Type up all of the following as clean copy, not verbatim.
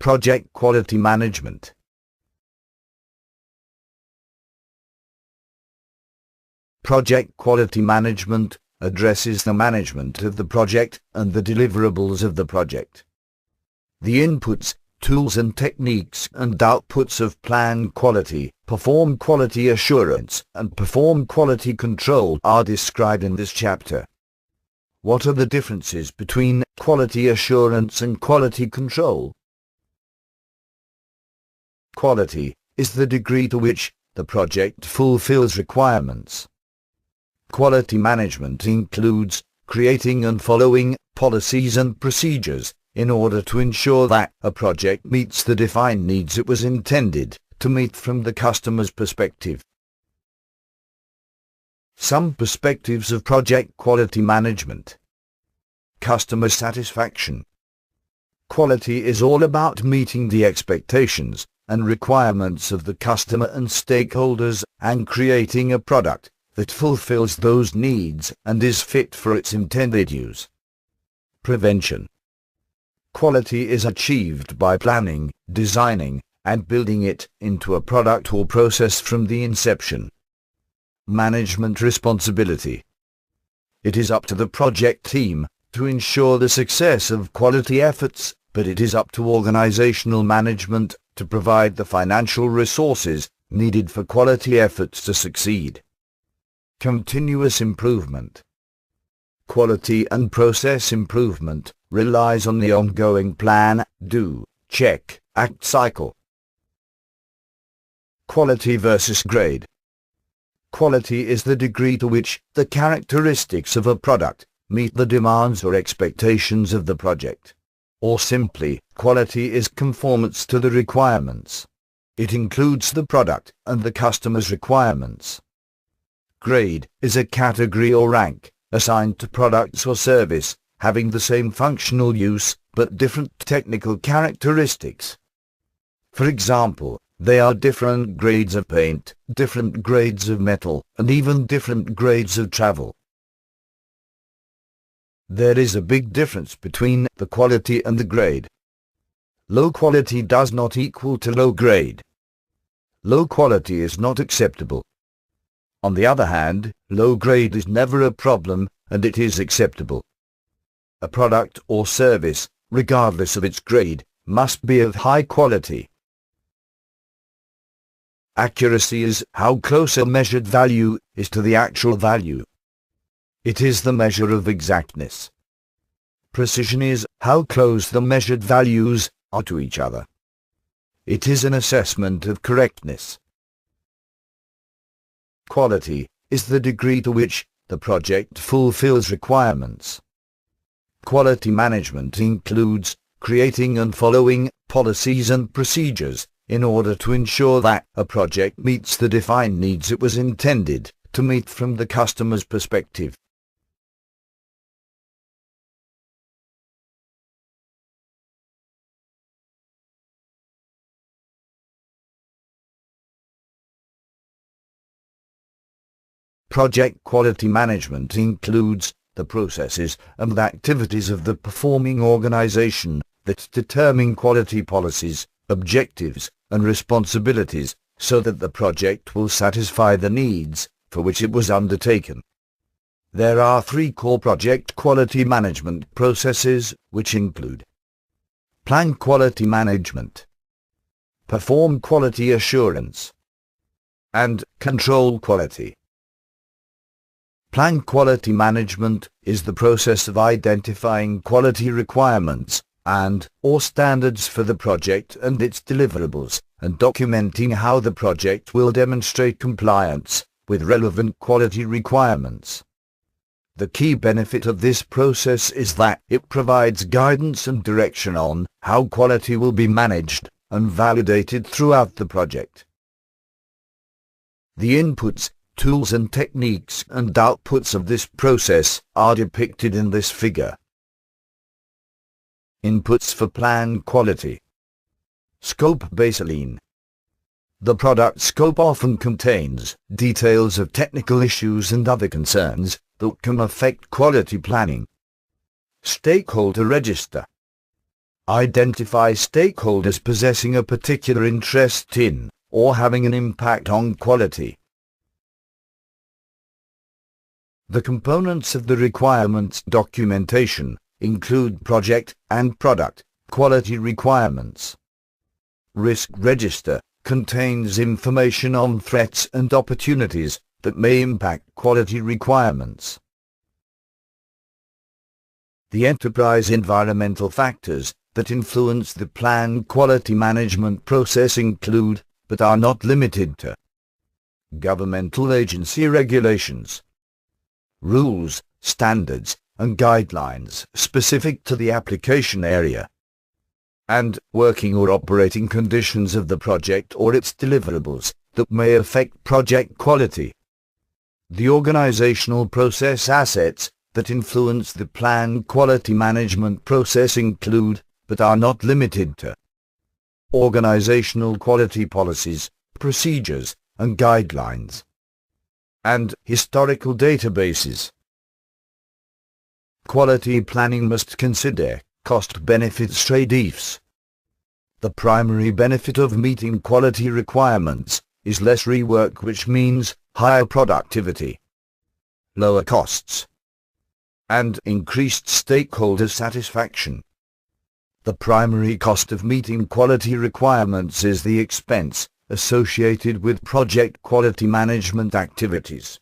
Project quality management. Project quality management addresses the management of the project and the deliverables of the project. The inputs, tools and techniques and outputs of plan quality, perform quality assurance, and perform quality control are described in this chapter. What are the differences between quality assurance and quality control? Quality is the degree to which the project fulfills requirements. Quality management includes creating and following policies and procedures in order to ensure that a project meets the defined needs it was intended to meet from the customer's perspective. Some perspectives of project quality management. Customer satisfaction. Quality is all about meeting the expectations and requirements of the customer and stakeholders and creating a product that fulfills those needs and is fit for its intended use. Prevention. Quality is achieved by planning, designing, and building it into a product or process from the inception. Management responsibility. It is up to the project team to ensure the success of quality efforts, but it is up to organizational management to provide the financial resources needed for quality efforts to succeed. Continuous improvement. Quality and process improvement relies on the ongoing plan, do, check, act cycle. Quality versus grade. Quality is the degree to which the characteristics of a product meet the demands or expectations of the project. Or simply, quality is conformance to the requirements. It includes the product and the customer's requirements. Grade is a category or rank assigned to products or service having the same functional use but different technical characteristics. For example, there are different grades of paint, different grades of metal, and even different grades of travel. There is a big difference between the quality and the grade. Low quality does not equal to low grade. Low quality is not acceptable. On the other hand, low grade is never a problem, and it is acceptable. A product or service, regardless of its grade, must be of high quality. Accuracy is how close a measured value is to the actual value. It is the measure of exactness. Precision is how close the measured values are to each other. It is an assessment of correctness. Quality is the degree to which the project fulfills requirements. Quality management includes creating and following policies and procedures in order to ensure that a project meets the defined needs it was intended to meet from the customer's perspective. Project quality management includes the processes and activities of the performing organization that determine quality policies, objectives, and responsibilities so that the project will satisfy the needs for which it was undertaken. There are three core project quality management processes which include plan quality management, perform quality assurance, and control quality. Plan quality management is the process of identifying quality requirements and/or standards for the project and its deliverables, and documenting how the project will demonstrate compliance with relevant quality requirements. The key benefit of this process is that it provides guidance and direction on how quality will be managed and validated throughout the project. The inputs, tools and techniques and outputs of this process are depicted in this figure. Inputs for plan quality. Scope baseline. The product scope often contains details of technical issues and other concerns that can affect quality planning. Stakeholder register. Identify stakeholders possessing a particular interest in, or having an impact on quality. The components of the requirements documentation include project and product quality requirements. Risk register contains information on threats and opportunities that may impact quality requirements. The enterprise environmental factors that influence the planned quality management process include, but are not limited to, governmental agency regulations, rules, standards, and guidelines specific to the application area, and working or operating conditions of the project or its deliverables that may affect project quality. The organizational process assets that influence the planned quality management process include, but are not limited to, organizational quality policies, procedures, and guidelines, and historical databases. Quality planning must consider cost-benefit trade-offs. The primary benefit of meeting quality requirements is less rework, which means higher productivity, lower costs, and increased stakeholder satisfaction. The primary cost of meeting quality requirements is the expense associated with project quality management activities.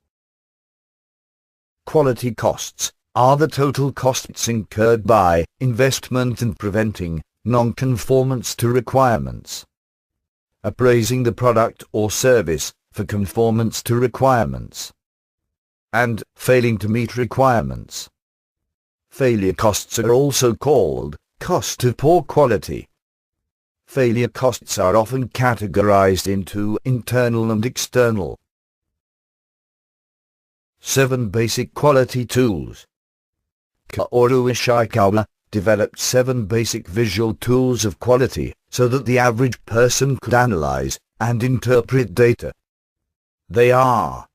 Quality costs are the total costs incurred by investment in preventing non-conformance to requirements, appraising the product or service for conformance to requirements, and failing to meet requirements. Failure costs are also called cost of poor quality. Failure costs are often categorized into internal and external. 7 basic quality tools. Kaoru Ishikawa developed 7 basic visual tools of quality so that the average person could analyze and interpret data. They are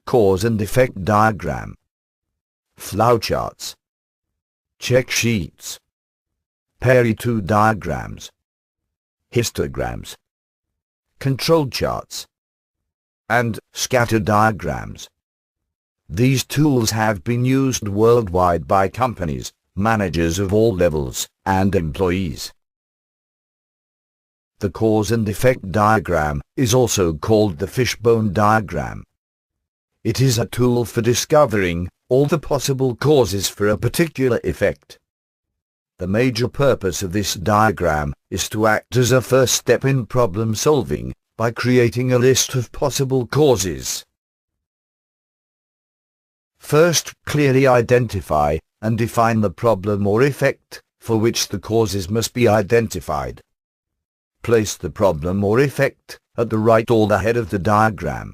cause and effect diagram, flowcharts, check sheets, Pareto diagrams, histograms, control charts, and scatter diagrams. These tools have been used worldwide by companies, managers of all levels, and employees. The cause and effect diagram is also called the fishbone diagram. It is a tool for discovering all the possible causes for a particular effect. The major purpose of this diagram is to act as a first step in problem solving by creating a list of possible causes. First, clearly identify and define the problem or effect for which the causes must be identified. Place the problem or effect at the right or the head of the diagram.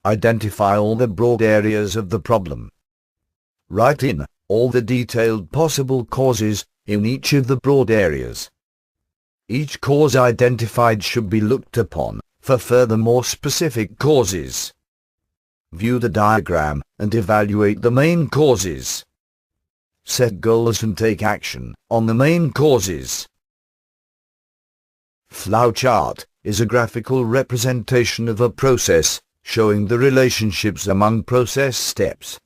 Identify all the broad areas of the problem. Write in all the detailed possible causes in each of the broad areas. Each cause identified should be looked upon for further more specific causes. View the diagram and evaluate the main causes. Set goals and take action on the main causes. Flowchart is a graphical representation of a process showing the relationships among process steps.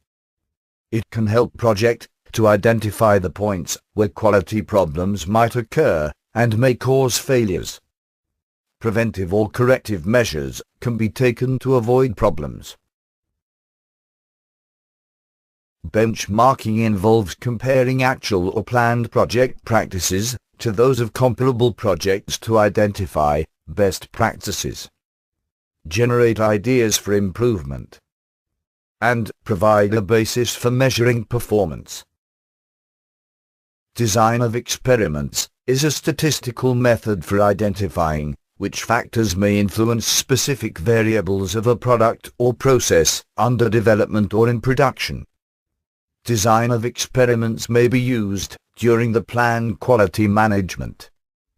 It can help project to identify the points where quality problems might occur and may cause failures. Preventive or corrective measures can be taken to avoid problems. Benchmarking involves comparing actual or planned project practices to those of comparable projects to identify best practices, generate ideas for improvement, and provide a basis for measuring performance. Design of experiments is a statistical method for identifying which factors may influence specific variables of a product or process under development or in production. Design of experiments may be used during the planned quality management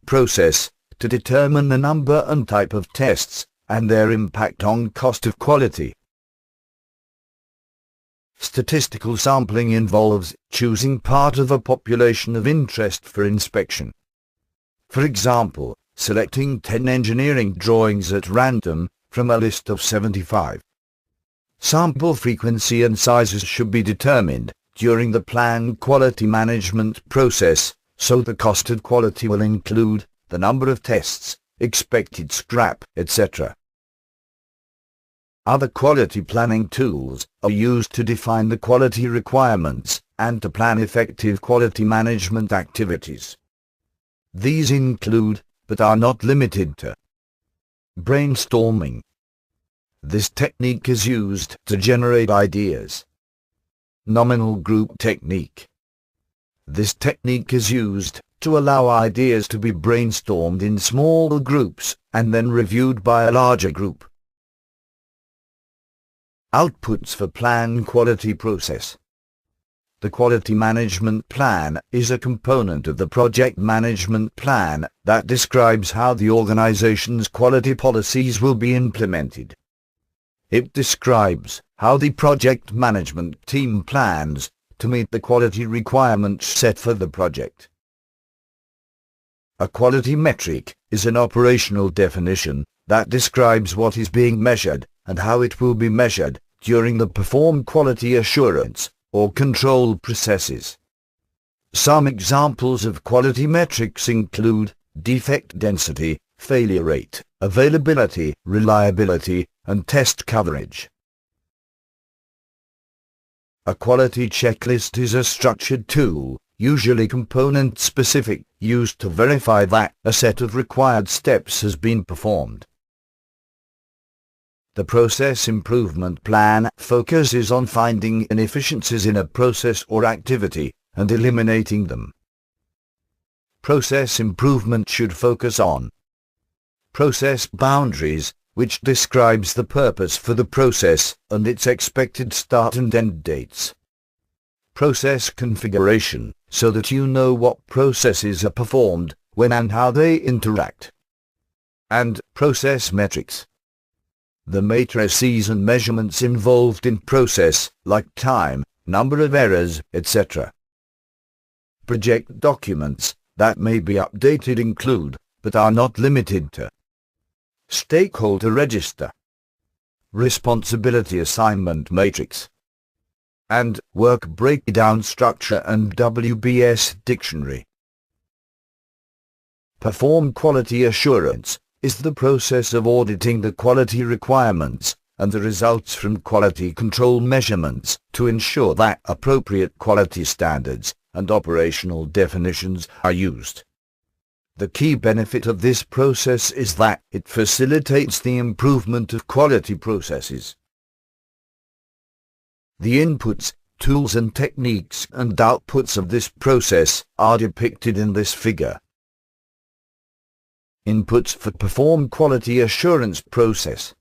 process to determine the number and type of tests and their impact on cost of quality. Statistical sampling involves choosing part of a population of interest for inspection. For example, selecting 10 engineering drawings at random from a list of 75. Sample frequency and sizes should be determined during the plan quality management process, so the costed quality will include the number of tests, expected scrap, etc. Other quality planning tools are used to define the quality requirements and to plan effective quality management activities. These include, but are not limited to, brainstorming. This technique is used to generate ideas. Nominal group technique. This technique is used to allow ideas to be brainstormed in small groups and then reviewed by a larger group. Outputs for plan quality process. The quality management plan is a component of the project management plan that describes how the organization's quality policies will be implemented. It describes how the project management team plans to meet the quality requirements set for the project. A quality metric is an operational definition that describes what is being measured and how it will be measured during the performed quality assurance or control processes. Some examples of quality metrics include defect density, failure rate, availability, reliability, and test coverage. A quality checklist is a structured tool, usually component-specific, used to verify that a set of required steps has been performed. The process improvement plan focuses on finding inefficiencies in a process or activity and eliminating them. Process improvement should focus on process boundaries, which describes the purpose for the process and its expected start and end dates. Process configuration, so that you know what processes are performed, when and how they interact. And process metrics. The matrices and measurements involved in process, like time, number of errors, etc. Project documents that may be updated include, but are not limited to, stakeholder register, responsibility assignment matrix, and work breakdown structure and WBS dictionary. Perform quality assurance is the process of auditing the quality requirements and the results from quality control measurements to ensure that appropriate quality standards and operational definitions are used. The key benefit of this process is that it facilitates the improvement of quality processes. The inputs, tools and techniques and outputs of this process are depicted in this figure. Inputs for perform quality assurance process.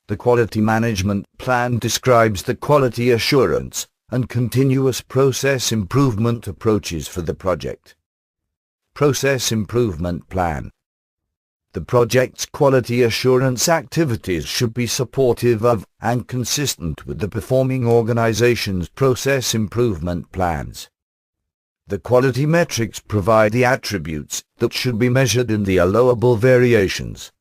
The quality management plan describes the quality assurance and continuous process improvement approaches for the project. Process improvement plan. The project's quality assurance activities should be supportive of and consistent with the performing organization's process improvement plans. The quality metrics provide the attributes that should be measured in the allowable variations.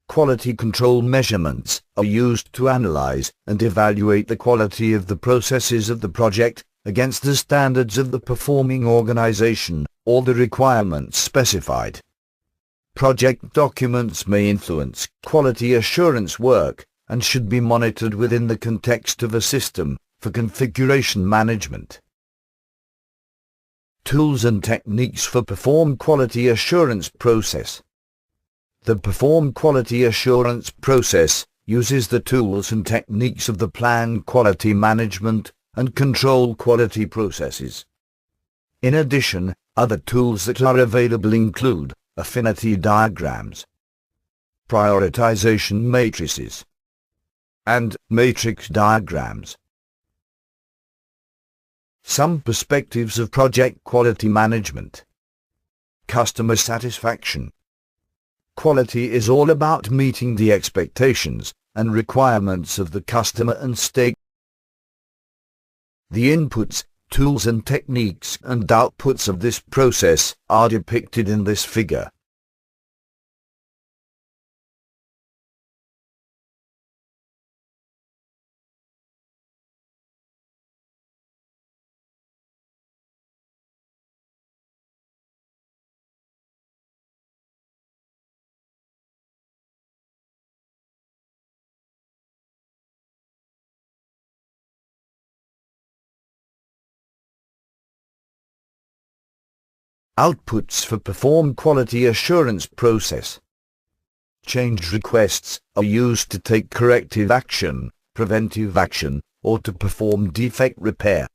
Quality control measurements are used to analyze and evaluate the quality of the processes of the project against the standards of the performing organization or the requirements specified. Project documents may influence quality assurance work and should be monitored within the context of a system for configuration management. Tools and techniques for perform quality assurance process. The perform quality assurance process uses the tools and techniques of the plan quality management and control quality processes. In addition, other tools that are available include affinity diagrams, prioritization matrices, and matrix diagrams. Some perspectives of project quality management. Customer satisfaction. Quality is all about meeting the expectations and requirements of the customer and stakeholders. The inputs, tools and techniques and outputs of this process are depicted in this figure. Outputs for perform quality assurance process. Change requests are used to take corrective action, preventive action, or to perform defect repair.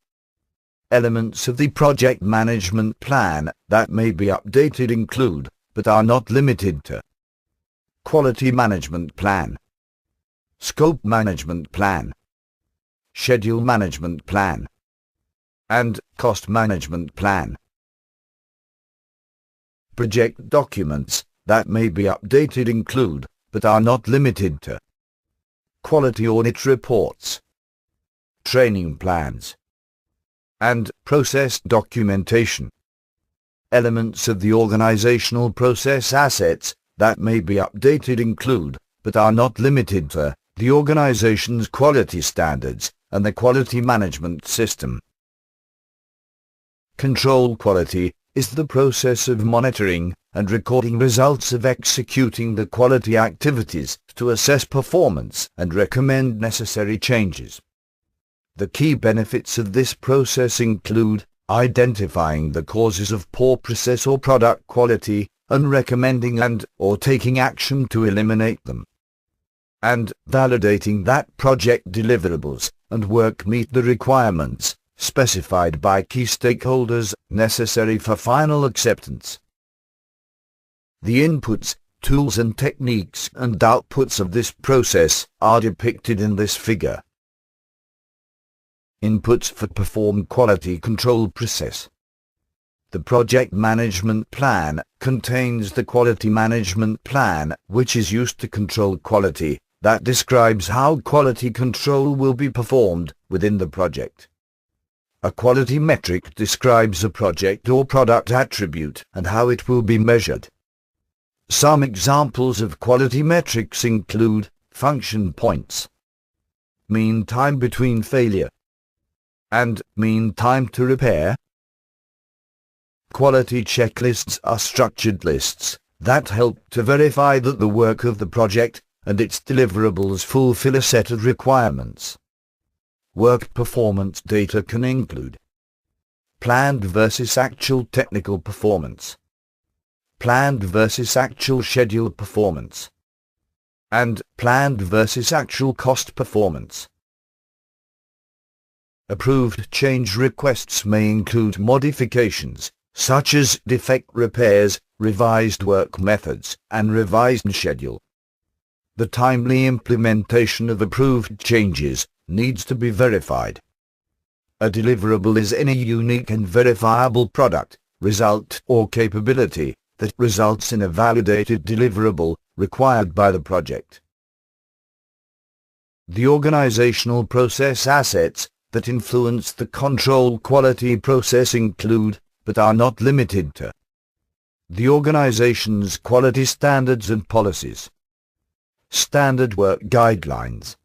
Elements of the project management plan that may be updated include, but are not limited to, quality management plan, scope management plan, schedule management plan, and cost management plan. Project documents that may be updated include, but are not limited to, quality audit reports, training plans, and process documentation. Elements of the organizational process assets that may be updated include, but are not limited to, the organization's quality standards and the quality management system. Control quality is the process of monitoring and recording results of executing the quality activities to assess performance and recommend necessary changes. The key benefits of this process include identifying the causes of poor process or product quality and recommending and/or taking action to eliminate them, and validating that project deliverables and work meet the requirements specified by key stakeholders necessary for final acceptance. The inputs, tools and techniques and outputs of this process are depicted in this figure. Inputs for perform quality control process. The project management plan contains the quality management plan, which is used to control quality, that describes how quality control will be performed within the project. A quality metric describes a project or product attribute and how it will be measured. Some examples of quality metrics include function points, mean time between failure, and mean time to repair. Quality checklists are structured lists that help to verify that the work of the project and its deliverables fulfill a set of requirements. Work performance data can include planned versus actual technical performance, planned versus actual schedule performance, and planned versus actual cost performance. Approved change requests may include modifications, such as defect repairs, revised work methods, and revised schedule. The timely implementation of approved changes needs to be verified. A deliverable is any unique and verifiable product, result, or capability that results in a validated deliverable required by the project. The organizational process assets that influence the control quality process include, but are not limited to, the organization's quality standards and policies, standard work guidelines,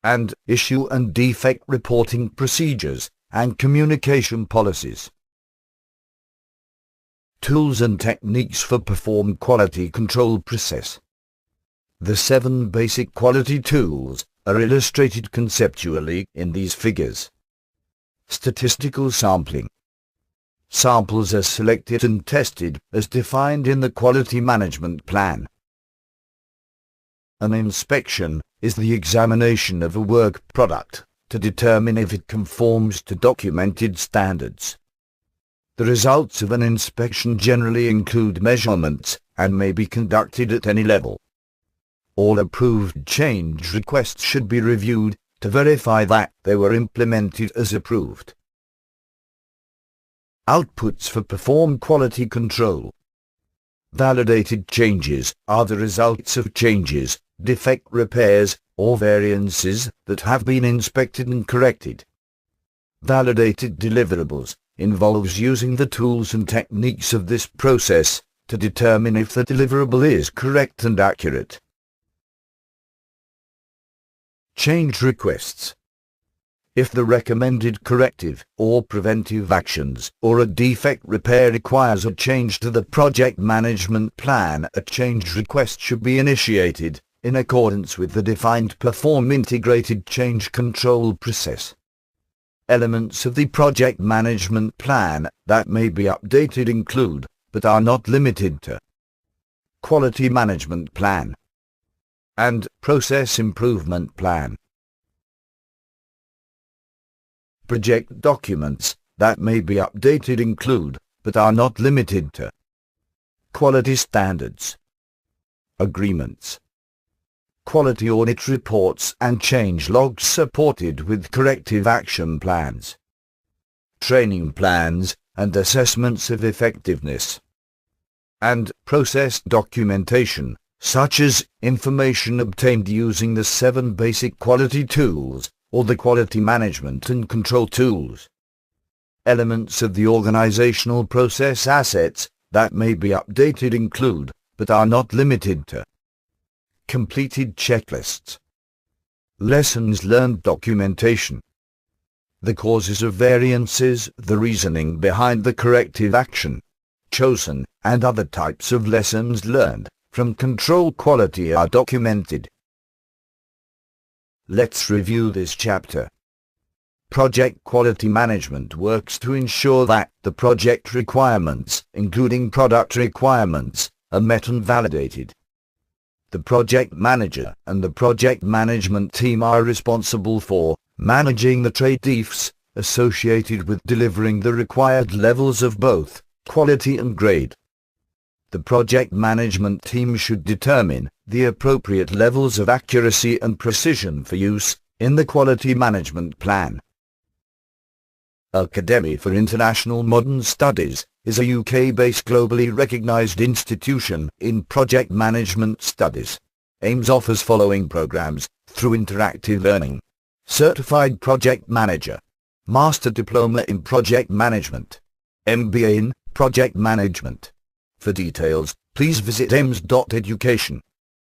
and issue and defect reporting procedures and communication policies. Tools and techniques for perform quality control process. The 7 basic quality tools are illustrated conceptually in these figures. Statistical sampling. Samples are selected and tested as defined in the quality management plan. An inspection is the examination of a work product to determine if it conforms to documented standards. The results of an inspection generally include measurements and may be conducted at any level. All approved change requests should be reviewed to verify that they were implemented as approved. Outputs for perform quality control. Validated changes are the results of changes, defect repairs, or variances that have been inspected and corrected. Validated deliverables involves using the tools and techniques of this process to determine if the deliverable is correct and accurate. Change requests. If the recommended corrective or preventive actions or a defect repair requires a change to the project management plan, a change request should be initiated in accordance with the defined Perform integrated change control process. Elements of the project management plan that may be updated include, but are not limited to, quality management plan and process improvement plan. Project documents that may be updated include, but are not limited to, quality standards, agreements, quality audit reports and change logs supported with corrective action plans, training plans and assessments of effectiveness, and process documentation, such as information obtained using the 7 basic quality tools, or the quality management and control tools. Elements of the organizational process assets that may be updated include, but are not limited to, completed checklists, lessons learned documentation, the causes of variances, the reasoning behind the corrective action chosen, and other types of lessons learned from control quality are documented. Let's review this chapter. Project quality management works to ensure that the project requirements, including product requirements, are met and validated. The project manager and the project management team are responsible for managing the trade-offs associated with delivering the required levels of both quality and grade. The project management team should determine the appropriate levels of accuracy and precision for use in the quality management plan. Academy for International Modern Studies is a UK-based globally recognized institution in project management studies. AIMS offers following programs through interactive learning: Certified Project Manager, Master Diploma in Project Management, MBA in Project Management. For details, please visit aims.education.